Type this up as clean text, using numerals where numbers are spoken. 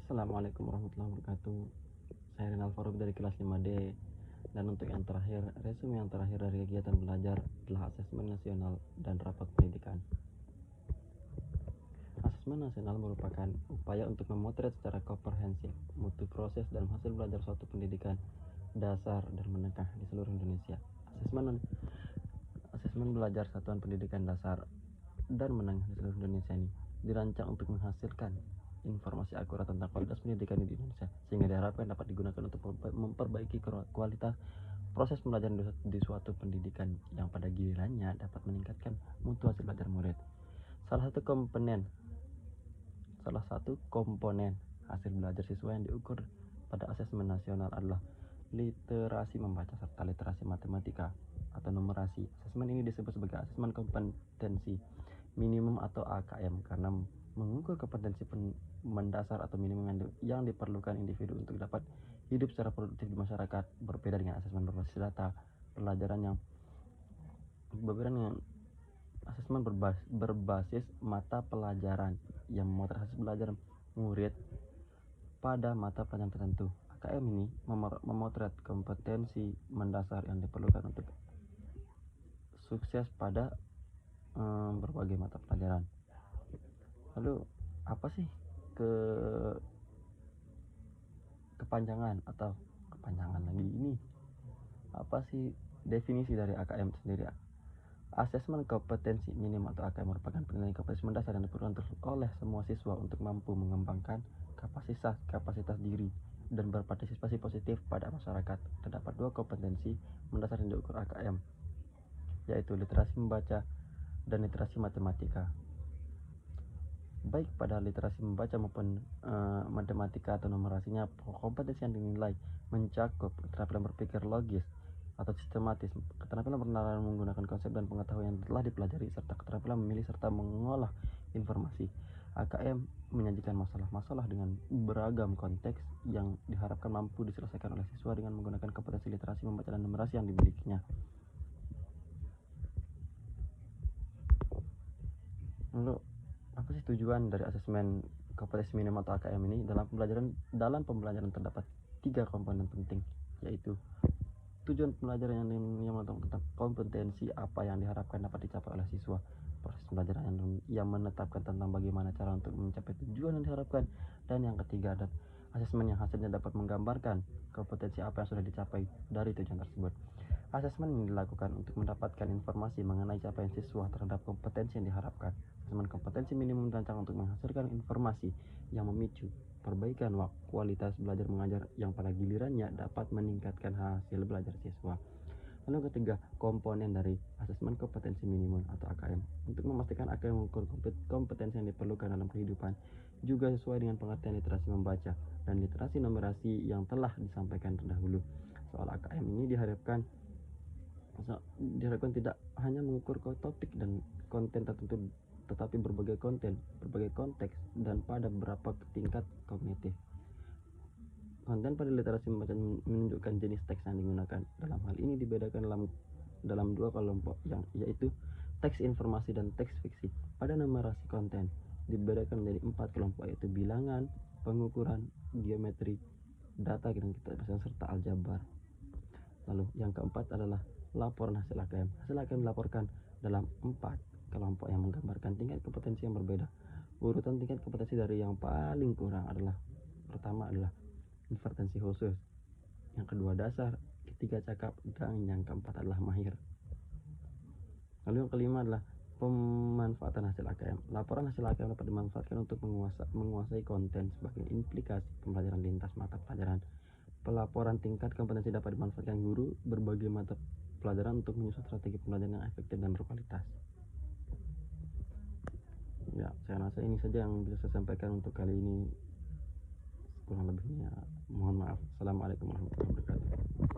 Assalamualaikum warahmatullahi wabarakatuh. Saya Rinal Farouk dari kelas 5D. Dan untuk yang terakhir, resume yang terakhir dari kegiatan belajar adalah asesmen nasional dan rapat pendidikan. Asesmen nasional merupakan upaya untuk memotret secara komprehensif mutu proses dan hasil belajar suatu pendidikan dasar dan menengah di seluruh Indonesia. Asesmen belajar satuan pendidikan dasar dan menengah di seluruh Indonesia ini dirancang untuk menghasilkan informasi akurat tentang kualitas pendidikan di Indonesia, sehingga diharapkan dapat digunakan untuk memperbaiki kualitas proses pembelajaran di suatu pendidikan yang pada gilirannya dapat meningkatkan mutu hasil belajar murid. Salah satu komponen hasil belajar siswa yang diukur pada asesmen nasional adalah literasi membaca serta literasi matematika atau numerasi. Asesmen ini disebut sebagai asesmen kompetensi minimum atau AKM karena mengukur kompetensi mendasar atau minimum yang diperlukan individu untuk dapat hidup secara produktif di masyarakat. Berbeda dengan asesmen berbasis data, asesmen berbasis mata pelajaran yang memotret hasil belajar murid pada mata pelajaran tertentu. AKM ini memotret kompetensi mendasar yang diperlukan untuk sukses pada berbagai mata pelajaran. Lalu apa sih kepanjangan lagi ini? Apa sih definisi dari AKM sendiri? Asesmen kompetensi minimum atau AKM merupakan penilaian kompetensi mendasar yang diperlukan oleh semua siswa untuk mampu mengembangkan kapasitas diri dan berpartisipasi positif pada masyarakat. Terdapat dua kompetensi mendasar yang diukur AKM, yaitu literasi membaca dan literasi matematika. Baik pada literasi membaca maupun matematika atau numerasinya, kompetensi yang dinilai mencakup keterampilan berpikir logis atau sistematis, keterampilan bernalar menggunakan konsep dan pengetahuan yang telah dipelajari, serta keterampilan memilih serta mengolah informasi. AKM menyajikan masalah-masalah dengan beragam konteks yang diharapkan mampu diselesaikan oleh siswa dengan menggunakan kompetensi literasi membaca dan numerasi yang dimilikinya. Lalu apa sih tujuan dari asesmen kompetensi minimum atau AKM ini? Dalam pembelajaran terdapat 3 komponen penting, yaitu tujuan pembelajaran yang tentang kompetensi apa yang diharapkan dapat dicapai oleh siswa, proses pembelajaran yang menetapkan tentang bagaimana cara untuk mencapai tujuan yang diharapkan, dan yang ketiga ada asesmen yang hasilnya dapat menggambarkan kompetensi apa yang sudah dicapai dari tujuan tersebut. Asesmen ini dilakukan untuk mendapatkan informasi mengenai capaian siswa terhadap kompetensi yang diharapkan. Asesmen kompetensi minimum dirancang untuk menghasilkan informasi yang memicu perbaikan kualitas belajar mengajar yang pada gilirannya dapat meningkatkan hasil belajar siswa. Lalu ketiga, komponen dari asesmen kompetensi minimum atau AKM untuk memastikan AKM mengukur kompetensi yang diperlukan dalam kehidupan juga sesuai dengan pengertian literasi membaca dan literasi numerasi yang telah disampaikan terdahulu. Soal AKM ini diharapkan tidak hanya mengukur topik dan konten tertentu, tetapi berbagai konteks dan pada beberapa tingkat kognitif. Konten pada literasi membaca menunjukkan jenis teks yang digunakan. Dalam hal ini dibedakan dalam 2 kelompok, yaitu teks informasi dan teks fiksi. Pada numerasi konten dibedakan menjadi 4 kelompok, yaitu bilangan, pengukuran, geometri, data dan keterbatasan serta aljabar. Lalu yang keempat adalah laporan hasil AKM. Hasil AKM dilaporkan dalam 4 kelompok yang menggambarkan tingkat kompetensi yang berbeda. Urutan tingkat kompetensi dari yang paling kurang adalah, pertama adalah kompetensi khusus, yang kedua dasar, ketiga cakap, dan yang keempat adalah mahir. Lalu yang kelima adalah pemanfaatan hasil AKM. Laporan hasil AKM dapat dimanfaatkan untuk menguasai konten sebagai implikasi pembelajaran lintas mata pelajaran. Pelaporan tingkat kompetensi dapat dimanfaatkan guru berbagai mata pelajaran untuk menyusun strategi pembelajaran yang efektif dan berkualitas. Ya, saya rasa ini saja yang bisa saya sampaikan untuk kali ini. Kurang lebihnya mohon maaf. Assalamualaikum warahmatullahi wabarakatuh.